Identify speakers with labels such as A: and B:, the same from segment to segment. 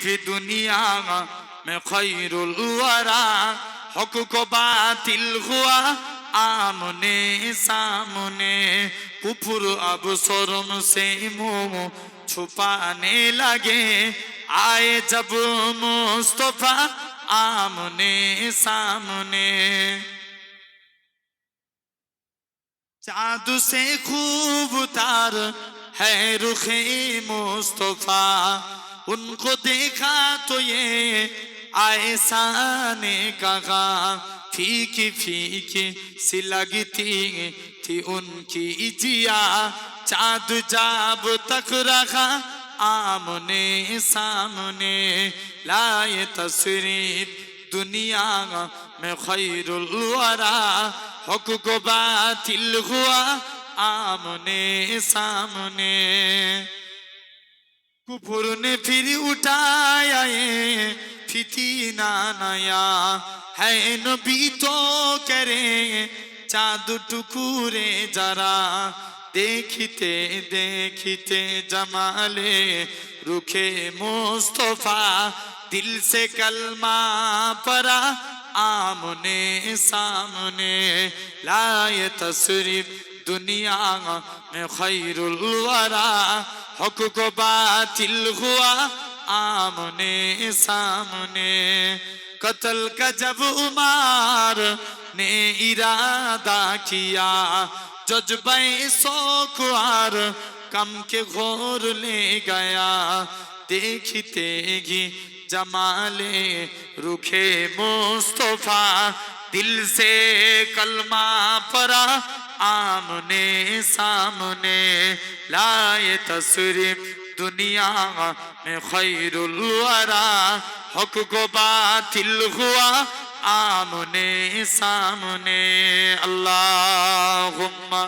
A: फी दुनिया में खैरुल वरा हक को बातिल हुआ आमने सामने कुफर अब शर्म से मुंह छुपाने लगे आए जब मुस्तफा आमने सामने चाँद से खूब तार है रुखे मुस्तफा उनको देखा तो ये ऐसा ने कहा फीकी फीकी सी लगती थी उनकी जिया चाँद जाब तक रखा आमने सामने लाए तशरीफ दुनिया में खैरुल वरा हक को बातिल हुआ आमने सामने कुफर ने फिर उठाया ये फितना नया है नबी तो करे चाँद टुकुरे जरा देखते देखते जमाले रुखे मुस्तफा दिल से कलमा परा आमने सामने लाए तशरीफ दुनिया में खैरुल वरा हक को बातिल हुआ आमने सामने कत्ल का जब उमर ने इरादा किया जज्बे शौक़ कम के घोर ले गया देखते ही जमाले रुखे मुस्तफा दिल से कलमा परा आमने सामने लाए तशरीफ दुनिया में खैरुल वरा हक को बातिल हुआ आमने सामने अल्लाहुम्मा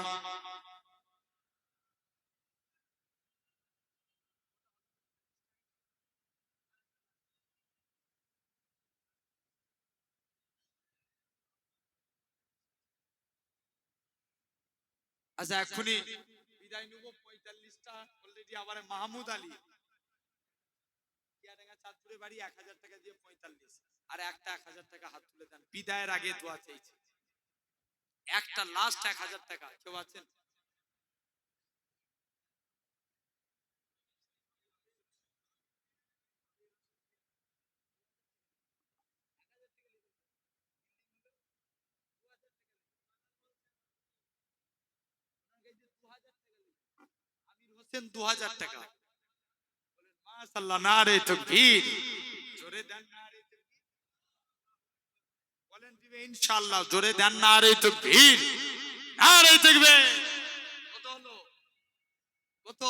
A: আচ্ছা এখনই বিদায় নেব 45টা অলরেডি আবার মাহমুদ আলী কিয়াডাঙ্গা চাঁদপুরে বাড়ি 1000 টাকা দিয়ে 45 আর একটা 1000 টাকা হাত তুলে দেন বিদায়ের আগে দোয়া চাইছি একটা লাস্ট 1000 টাকা কেউ আছেন আমির হোসেন 2000 টাকা বলেন মাশাআল্লাহ নারে তাকবীর জোরে দেন নারে তাকবীর বলেন দিবে ইনশাআল্লাহ জোরে দেন নারে তাকবীর নারে তাকবীর কত হলো কত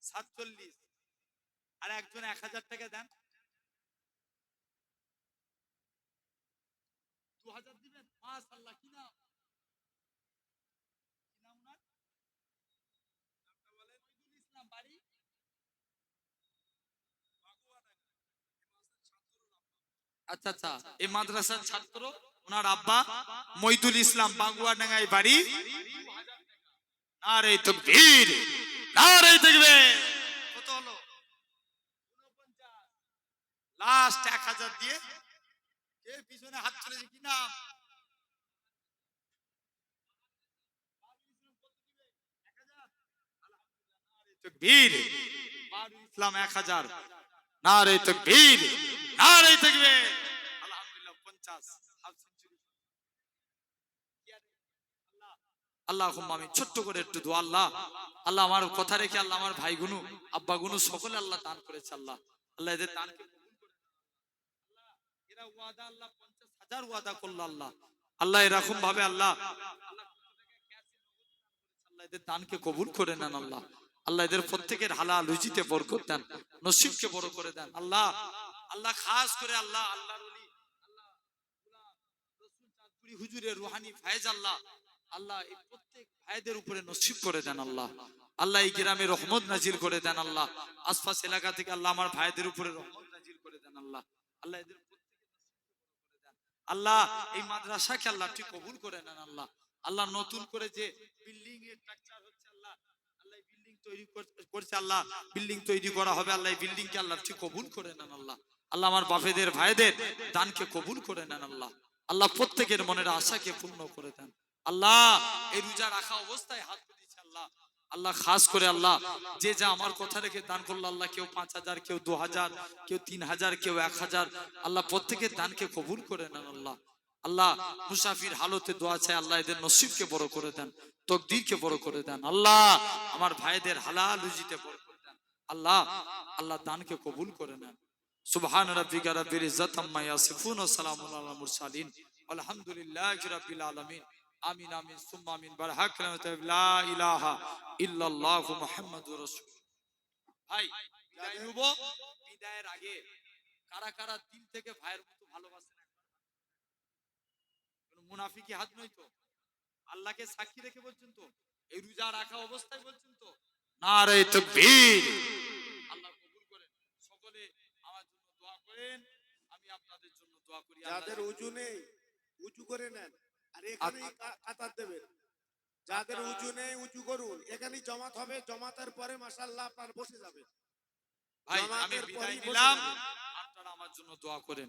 A: 47 আর একজন 1000 টাকা দেন 2000 দিবেন মাশাআল্লাহ কি নাম ওনার নামটা বলেন মইদুল ইসলাম বাড়ি আচ্ছা আচ্ছা এই মাদ্রাসার ছাত্র ওনার আব্বা মইদুল ইসলাম বাগুয়াডাঙ্গায় বাড়ি নারে তাকবীর নারে তাকবীর কত হলো 49 লাস্ট 1000 দিয়ে কে পিছনে হাত তুলেছে কি নাম তাকবীর বারু ইসলাম 1000 নারে তাকবীর নারে তাকবীর আলহামদুলিল্লাহ 50 হাফ সেঞ্চুরি আল্লাহুম্মা আমিন ছোট্ট করে একটু দোয়া আল্লাহ আল্লাহ আমার কথা রেখে আল্লাহ আমার ভাই গুনু আব্বা গুনু সকলে আল্লাহ দান করেছে আল্লাহ আল্লাহ এদের দানকে কবুল করে আল্লাহ এরা ওয়াদা আল্লাহ 50000 ওয়াদা করলো আল্লাহ আল্লাহ এরকম ভাবে আল্লাহ আল্লাহ এদের দানকে কবুল করে নেন আল্লাহ আল্লাহ এদের প্রত্যেকের হালাল রুজিতে বরকত দেন নসিবকে বড় করে দেন আল্লাহ আল্লাহ খাস করে আল্লাহ আল্লাহর ওলি আল্লাহ রাসূল চাঁদপুরি হুজুরের রূহানি ফায়েজ আল্লাহ আল্লাহ এই প্রত্যেক ভাইদের উপরে নসিব করে দেন আল্লাহ আল্লাহ এই গ্রামে রহমত নাজিল করে দেন আল্লাহ আশপাশ এলাকা থেকে আল্লাহ আমার ভাইদের উপরে রহমত নাজিল করে দেন আল্লাহ আল্লাহ এদের প্রত্যেককে নসিব করে দেন আল্লাহ এই মাদ্রাসাকে আল্লাহ ঠিক কবুল করে নেন আল্লাহ আল্লাহ নতুন করে যে বিল্ডিং এ এর স্ট্রাকচার হচ্ছে আল্লাহ, আল্লাহ বিল্ডিং তৈরি করছে আল্লাহ, বিল্ডিং তৈরি করা হবে আল্লাহ, বিল্ডিং কে আল্লাহ ঠিক কবুল করে নেন আল্লাহ। আল্লাহ আমার বাপেদের ভাইদের দানকে কবুল করে নেন আল্লাহ। আল্লাহ প্রত্যেকের মনের আশাকে পূর্ণ করে দেন আল্লাহ। এই রোজা রাখা অবস্থায় হাত তুলেছে আল্লাহ, আল্লাহ খাস করে আল্লাহ যে যা আমার কথা রেখে দান করলো আল্লাহ, কেউ 5,000, কেউ 2,000, কেউ 3,000, কেউ 1,000, আল্লাহ প্রত্যেকের দানকে কবুল করে নেন আল্লাহ। আল্লাহ মুসাফির হালতে দোয়া চাই আল্লাহ এদের নসিবকে বড় করে দেন, তকদিরকে বড় করে দেন আল্লাহ। আমার ভাইদের হালাল রুজিতে বড় করে দেন আল্লাহ। আল্লাহ দানকে কবুল করে নেন। সুবহান রাব্বিকা রাব্বিল ইজ্জাতি আম্মা ইয়াসিফুন ওয়া সালামুন আলাল মুরসালিন আলহামদুলিল্লাহি রাব্বিল আলামিন। আমিন আমিন সুম্মা আমিন। বারহাক লা ইলাহা ইল্লাল্লাহু মুহাম্মাদুর রাসূল। ভাই বিদায় নেব, বিদায়ের আগে কারা কারা দিল থেকে ভাইয়ের মতো ভালোবাসেন কোন মুনাফিকি হাত নয় তো? আল্লাহকে সাক্ষী রেখে বলছেন তো? এই রোজা রাখা অবস্থায় বলছেন তো? নারে তাকবীর। আল্লাহ কবুল করেন। সকলে আমার জন্য দোয়া করেন, আমি আপনাদের জন্য দোয়া করি।
B: যাদের উজু নেই উঁচু করে নেন, আর এখানেই কাতার দেবেন। যাদের উজু নেই উঁচু করুন, এখানেই জমাত হবে, জমাতের পরে মাশাআল্লাহ আপনার বসে যাবে।
A: ভাই আমি
B: জমাতের
A: বিদায়
B: পরেই বসে
A: নিলাম,
B: যাবেন।
A: আপনারা আমার জন্য দোয়া করেন।